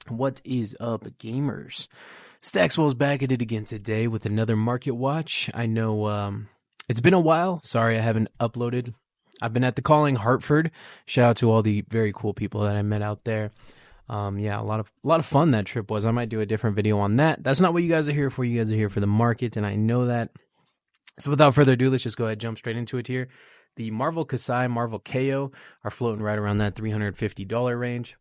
What is up, gamers? Staxwell's back at it again today with another market watch. I know it's been a while. Sorry I haven't uploaded. I've been at the Calling Hartford. Shout out to all the very cool people that I met out there. Yeah, a lot of fun that trip was. I might do a different video on that. That's not what you guys are here for. You guys are here for the market, and I know that. So without further ado, let's just go ahead and jump straight into it here. The Marvel Kasai, Marvel Kayo are floating right around that $350 range.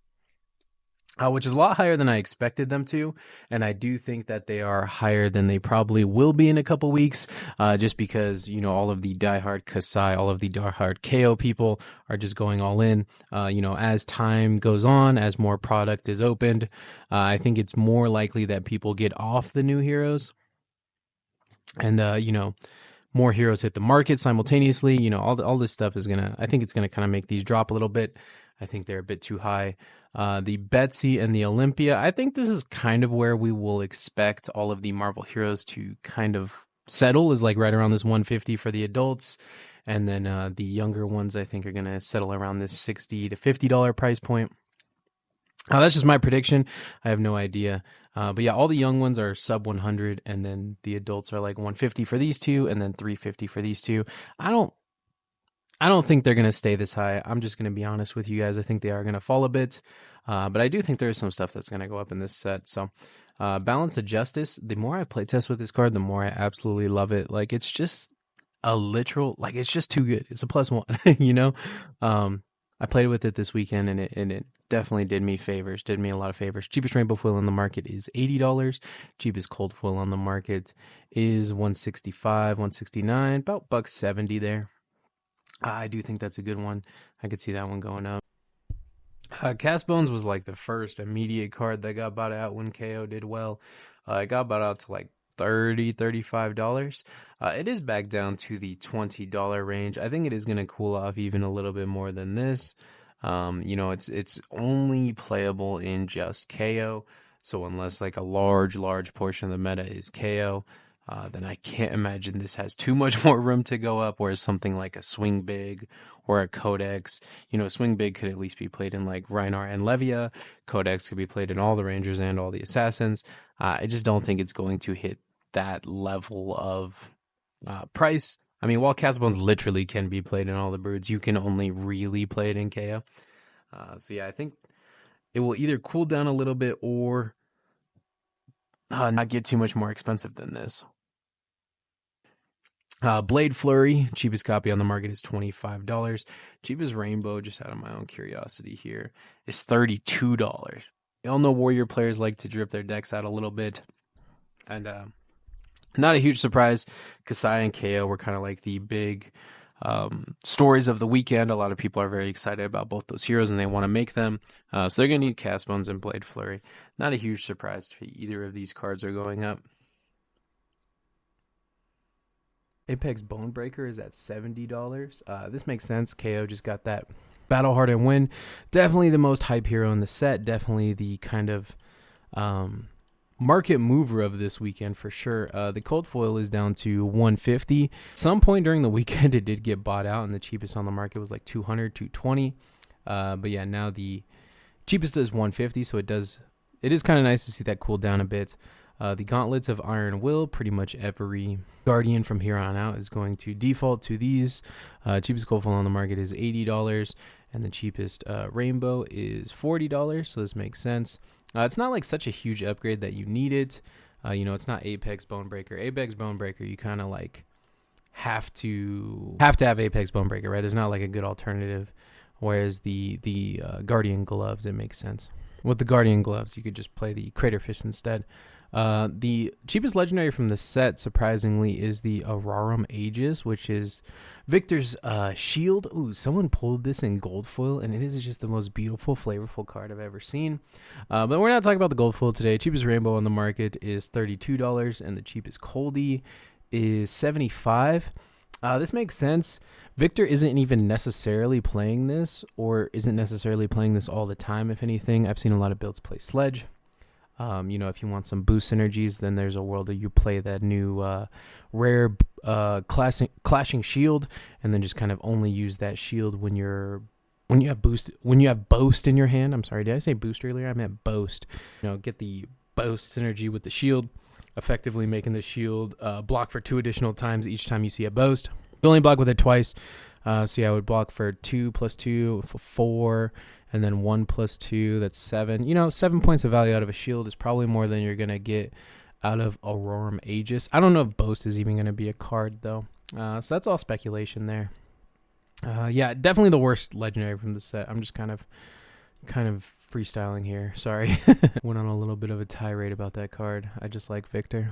Which is a lot higher than I expected them to, and I do think that they are higher than they probably will be in a couple weeks, just because, you know, all of the diehard Kasai, all of the diehard KO people are just going all in. You know, as time goes on, as more product is opened, I think it's more likely that people get off the new heroes, and you know, more heroes hit the market simultaneously. You know, all this stuff is I think it's gonna kind of make these drop a little bit. I think they're a bit too high. The Betsy and the Olympia, I think this is kind of where we will expect all of the Marvel heroes to kind of settle, is like right around this 150 for the adults. And then the younger ones, I think, are going to settle around this $60 to $50 price point. That's just my prediction. I have no idea. But yeah, all the young ones are sub 100, and then the adults are like 150 for these two, and then 350 for these two. I don't think they're going to stay this high. I'm just going to be honest with you guys. I think they are going to fall a bit. But I do think there's some stuff that's going to go up in this set. So Balance of Justice, the more I play test with this card, the more I absolutely love it. Like, it's just a literal, like, it's just too good. It's a +1, you know? I played with it this weekend, and it definitely did me a lot of favors. Cheapest rainbow foil on the market is $80. Cheapest cold foil on the market is $165, $169, about $170 there. I do think that's a good one. I could see that one going up. Cast Bones was like the first immediate card that got bought out when KO did well. It got bought out to like $30, $35. It is back down to the $20 range. I think it is going to cool off even a little bit more than this. You know, it's only playable in just KO. So unless like a large portion of the meta is KO, then I can't imagine this has too much more room to go up, whereas something like a Swing Big or a Codex, you know, Swing Big could at least be played in like Rhinar and Levia. Codex could be played in all the Rangers and all the Assassins. I just don't think it's going to hit that level of price. I mean, while Castbones literally can be played in all the Broods, you can only really play it in KO. So yeah, I think it will either cool down a little bit or not get too much more expensive than this. Blade Flurry, cheapest copy on the market is $25. Cheapest Rainbow, just out of my own curiosity here, is $32. Y'all know Warrior players like to drip their decks out a little bit. And not a huge surprise, Kasai and KO were kind of like the big stories of the weekend. A lot of people are very excited about both those heroes, and they want to make them. So they're going to need Cast Bones and Blade Flurry. Not a huge surprise if either of these cards are going up. Apex Bonebreaker is at $70. This makes sense. KO just got that Battle Hard and Win. Definitely the most hype hero in the set. Definitely the kind of market mover of this weekend for sure. The cold foil is down to $150. At some point during the weekend, it did get bought out, and the cheapest on the market was like $200, $220. But yeah, now the cheapest is $150, so it is kind of nice to see that cool down a bit. The Gauntlets of Iron Will, pretty much every Guardian from here on out is going to default to these. Cheapest cold foil on the market is $80, and the cheapest Rainbow is $40, so this makes sense. It's not like such a huge upgrade that you need it. You know, it's not Apex Bonebreaker. Apex Bonebreaker, you kind of like have to have Apex Bonebreaker, right? There's not like a good alternative. Whereas the Guardian Gloves, it makes sense. With the Guardian Gloves, you could just play the Crater Fist instead. The cheapest legendary from the set, surprisingly, is the Aurorum Aegis, which is Victor's shield. Ooh, someone pulled this in gold foil, and it is just the most beautiful, flavorful card I've ever seen. But we're not talking about the gold foil today. Cheapest rainbow on the market is $32, and the cheapest coldie is $75. This makes sense. Victor isn't even necessarily playing this, or isn't necessarily playing this all the time, if anything. I've seen a lot of builds play Sledge. You know, if you want some boost synergies, then there's a world that you play that new rare clashing shield, and then just kind of only use that shield when you're when you have Boast in your hand. I'm sorry, did I say Boost earlier? I meant Boast. Get the Boast synergy with the shield, effectively making the shield block for 2 additional times each time you see a Boast. You only block with it twice. So yeah, I would block for 2 plus 2 for 4, and then 1 plus 2, that's 7. 7 points of value out of a shield is probably more than you're going to get out of Aurorum Aegis. I don't know if Boast is even going to be a card, though. So that's all speculation there. Yeah, definitely the worst legendary from the set. I'm just kind of freestyling here. Sorry. Went on a little bit of a tirade about that card. I just like Victor.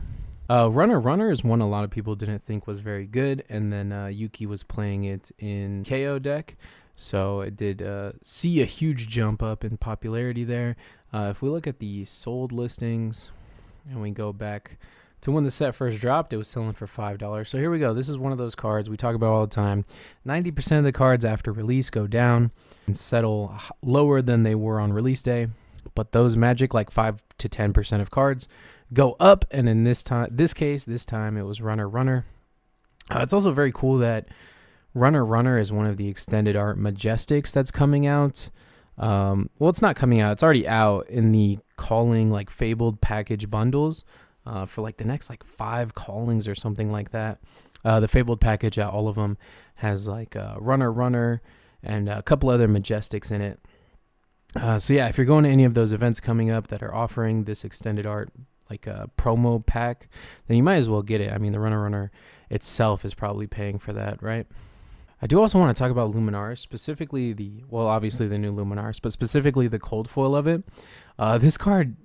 Runner is one a lot of people didn't think was very good, and then Yuki was playing it in Kayo deck, so it did see a huge jump up in popularity there. If we look at the sold listings and we go back to when the set first dropped, it was selling for $5. So here we go. This is one of those cards we talk about all the time. 90% of the cards after release go down and settle lower than they were on release day, but those magic like 5 to 10% of cards go up, and in this time it was Runner. It's also very cool that Runner is one of the extended art Majestics that's coming out. Well, it's not coming out, it's already out in the Calling like Fabled package bundles for like the next like 5 callings or something like that. The Fabled package, all of them has like Runner and a couple other Majestics in it. So yeah, if you're going to any of those events coming up that are offering this extended art like a promo pack, then you might as well get it. I mean, the Runner itself is probably paying for that, right? I do also want to talk about Luminar, specifically obviously the new Luminars, but specifically the cold foil of it. This card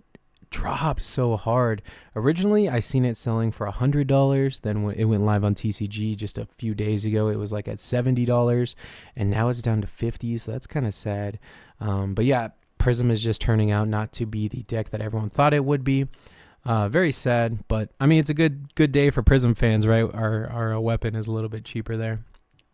dropped so hard. Originally, I seen it selling for $100. Then when it went live on TCG just a few days ago, it was like at $70, and now it's down to $50. So that's kind of sad. But yeah, Prism is just turning out not to be the deck that everyone thought it would be. Very sad, but I mean, it's a good day for Prism fans, right? Our weapon is a little bit cheaper there.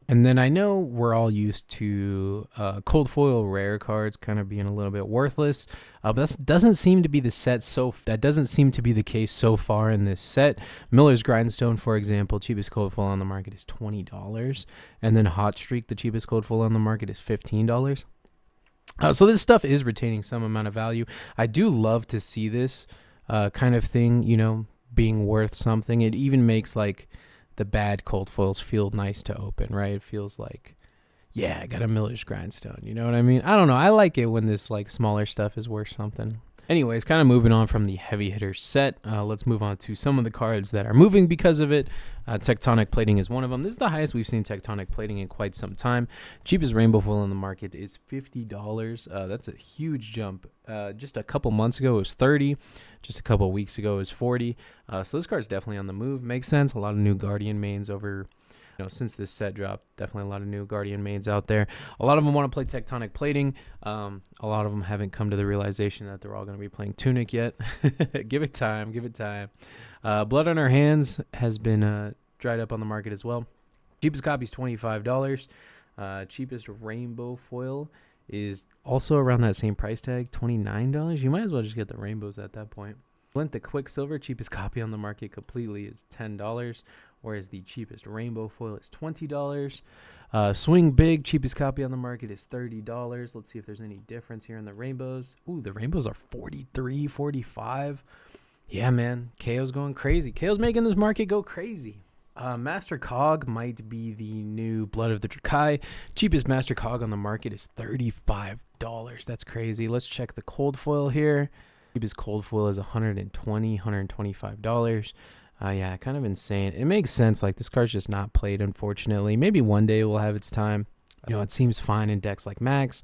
And then I know we're all used to cold foil rare cards kind of being a little bit worthless, but that doesn't seem to be the case so far in this set. Miller's Grindstone, for example, cheapest cold foil on the market is $20, and then Hot Streak, the cheapest cold foil on the market, is $15. So this stuff is retaining some amount of value. I do love to see this kind of thing, being worth something. It even makes like the bad cold foils feel nice to open, right? It feels like, yeah, I got a Miller's Grindstone. You know what I mean? I don't know. I like it when this like smaller stuff is worth something. Anyways, kind of moving on from the heavy hitter set, let's move on to some of the cards that are moving because of it. Tectonic Plating is one of them. This is the highest we've seen Tectonic Plating in quite some time. Cheapest rainbow foil on the market is $50. That's a huge jump. Just a couple months ago, it was $30. Just a couple weeks ago, it was $40. So this card's definitely on the move. Makes sense. A lot of new Guardian mains over... since this set dropped, definitely a lot of new Guardian mains out there. A lot of them want to play Tectonic Plating. A lot of them haven't come to the realization that they're all going to be playing Tunic yet. Give it time. Blood on Our Hands has been dried up on the market as well. Cheapest copy is $25. Cheapest rainbow foil is also around that same price tag, $29. You might as well just get the rainbows at that point. Flint the Quicksilver, cheapest copy on the market completely, is $10, whereas the cheapest rainbow foil is $20. Swing Big, cheapest copy on the market, is $30. Let's see if there's any difference here in the rainbows. Ooh, the rainbows are $43, $45. Yeah, man, Kayo's going crazy. Kayo's making this market go crazy. Master Cog might be the new Blood of the Drakai. Cheapest Master Cog on the market is $35. That's crazy. Let's check the cold foil here. Cheapest cold foil is $120, $125. Yeah, kind of insane. It makes sense. Like, this card's just not played, unfortunately. Maybe one day it will have its time. It seems fine in decks like Max.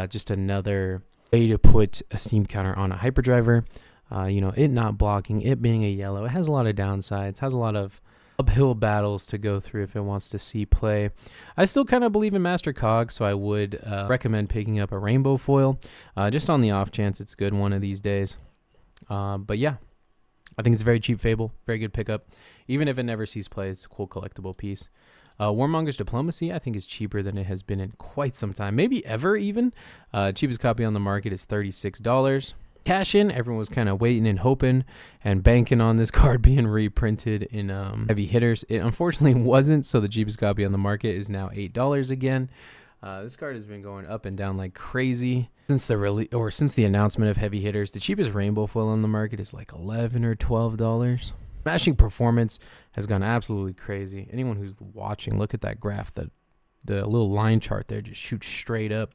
Just another way to put a steam counter on a hyperdriver. It not blocking, it being a yellow. It has a lot of downsides, has a lot of uphill battles to go through if it wants to see play. I still kind of believe in Master Cog, so I would recommend picking up a rainbow foil, just on the off chance it's good one of these days. But yeah, I think it's a very cheap Fable, very good pickup. Even if it never sees play, it's a cool collectible piece. Warmonger's Diplomacy, I think, is cheaper than it has been in quite some time, maybe ever even. Cheapest copy on the market is $36. Cash in, everyone was kind of waiting and hoping and banking on this card being reprinted in heavy hitters. It unfortunately wasn't, so the cheapest copy on the market is now $8 again. This card has been going up and down like crazy since the announcement of heavy hitters. The cheapest rainbow foil on the market is like $11 or $12. Smashing performance has gone absolutely crazy. Anyone who's watching, look at that graph. The little line chart there just shoots straight up.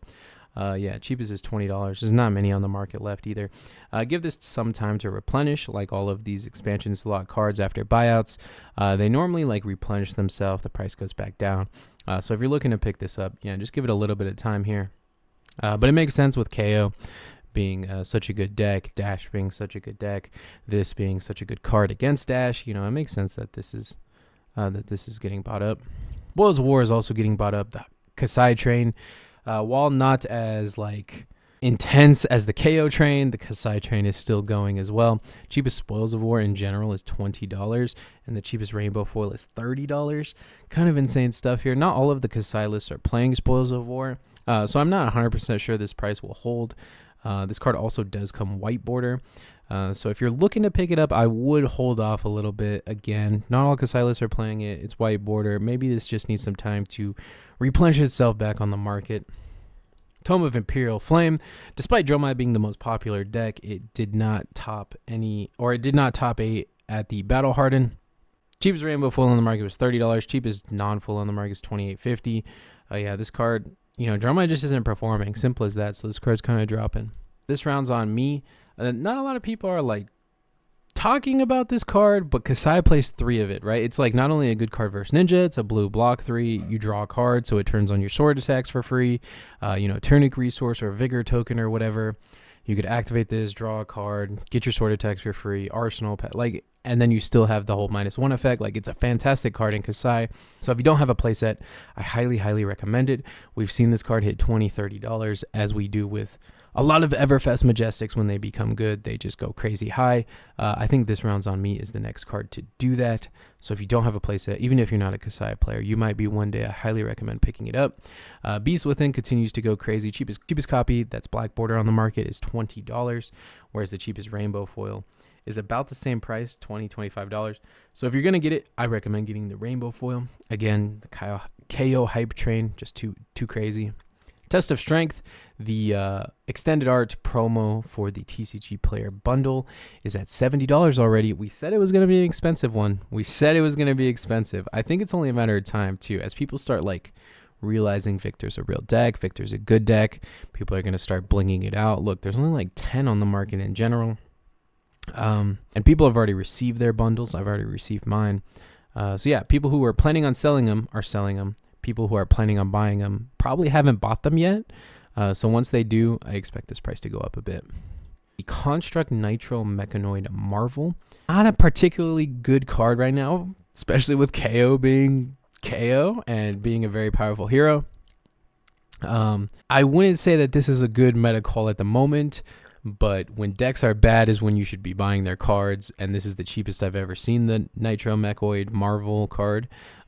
Yeah, cheapest is $20. There's not many on the market left either. Give this some time to replenish, like all of these expansion slot cards after buyouts. They normally like replenish themselves. The price goes back down. So if you're looking to pick this up, yeah, just give it a little bit of time here. But it makes sense with Kayo being such a good deck, Dash being such a good deck, this being such a good card against Dash. You know, it makes sense that this is getting bought up. Spoils of War is also getting bought up. The Kasai train, while not as like intense as the Kayo train, the Kasai train is still going as well. Cheapest Spoils of War in general is $20, and the cheapest rainbow foil is $30. Kind of insane stuff here. Not all of the Kasai lists are playing Spoils of War, so I'm not 100% sure this price will hold. This card also does come white border. So if you're looking to pick it up, I would hold off a little bit. Again, not all Kasai lists are playing it. It's white border. Maybe this just needs some time to replenish itself back on the market. Tome of Imperial Flame. Despite Dromai being the most popular deck, it did not top A at the Battle Harden. Cheapest rainbow foil on the market was $30. Cheapest non-foil on the market is $28.50. Yeah, this card, you know, Dromai just isn't performing. Simple as that. So this card's kind of dropping. This round's on me. Not a lot of people are like talking about this card, but Kasai plays 3 of it, right? It's like not only a good card versus Ninja, it's a blue block 3. You draw a card, so it turns on your sword attacks for free. You know, Tunic resource or Vigor token or whatever. You could activate this, draw a card, get your sword attacks for free, arsenal, like, and then you still have the whole -1 effect. Like, it's a fantastic card in Kasai. So if you don't have a playset, I highly, highly recommend it. We've seen this card hit $20, $30, as we do with a lot of Everfest Majestics. When they become good, they just go crazy high. I think this round's on me is the next card to do that. So if you don't have a playset, even if you're not a Kasai player, you might be one day. I highly recommend picking it up. Beast Within continues to go crazy. Cheapest copy that's black border on the market is $20, whereas the cheapest rainbow foil is about the same price, $20, $25. So if you're going to get it, I recommend getting the rainbow foil. Again, the Kayo hype train, just too crazy. Test of Strength, the extended art promo for the TCG player bundle is at $70 already. We said it was going to be an expensive one. I think it's only a matter of time too, as people start like realizing Victor's a real deck, Victor's a good deck. People are going to start blinging it out. Look, there's only like 10 on the market in general. And people have already received their bundles. I've already received mine. So yeah, people who are planning on selling them are selling them. People who are planning on buying them probably haven't bought them yet. So once they do, I expect this price to go up a bit. The Construct Nitro Mechanoid Marvel. Not a particularly good card right now, especially with Kayo being Kayo and being a very powerful hero. I wouldn't say that this is a good meta call at the moment, but when decks are bad is when you should be buying their cards, and this is the cheapest I've ever seen the Nitro Mechoid Marvel card.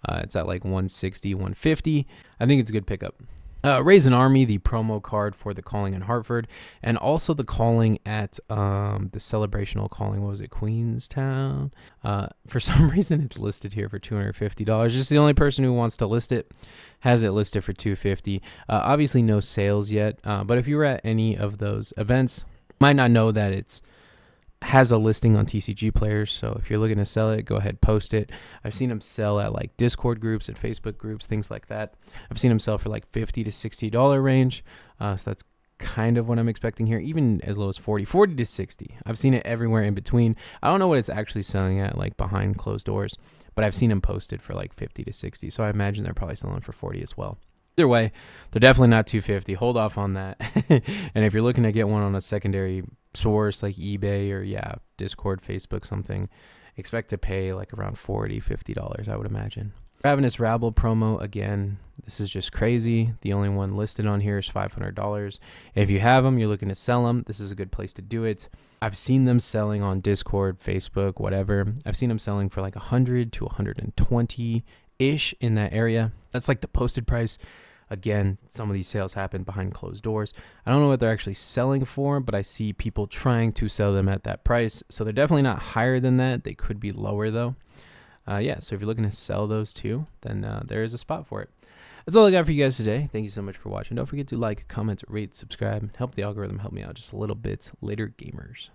It's at like $160, $150. I think it's a good pickup. Raise an Army, the promo card for the calling in Hartford, and also the calling at the celebrational calling. What was it, Queenstown? For some reason, it's listed here for $250. Just the only person who wants to list it has it listed for $250. Obviously, no sales yet, but if you were at any of those events, might not know that it's has a listing on TCG players. So if you're looking to sell it, go ahead, post it. I've seen them sell at like Discord groups and Facebook groups, things like that. I've seen them sell for like $50 to $60 range. So that's kind of what I'm expecting here, even as low as $40 to $60. I've seen it everywhere in between. I don't know what it's actually selling at, like behind closed doors, but I've seen them posted for like $50 to $60. So I imagine they're probably selling for $40 as well. Either way, they're definitely not $250. Hold off on that. And if you're looking to get one on a secondary source like eBay or Discord, Facebook, something, expect to pay like around $40, $50, I would imagine. Ravenous Rabble promo, again, this is just crazy. The only one listed on here is $500. If you have them, you're looking to sell them, this is a good place to do it. I've seen them selling on Discord, Facebook, whatever. I've seen them selling for like 100 to 120-ish in that area. That's like the posted price. Again, some of these sales happen behind closed doors. I don't know what they're actually selling for, but I see people trying to sell them at that price. So they're definitely not higher than that. They could be lower though. So if you're looking to sell those too, then there is a spot for it. That's all I got for you guys today. Thank you so much for watching. Don't forget to like, comment, rate, subscribe. Help the algorithm help me out just a little bit. Later, gamers.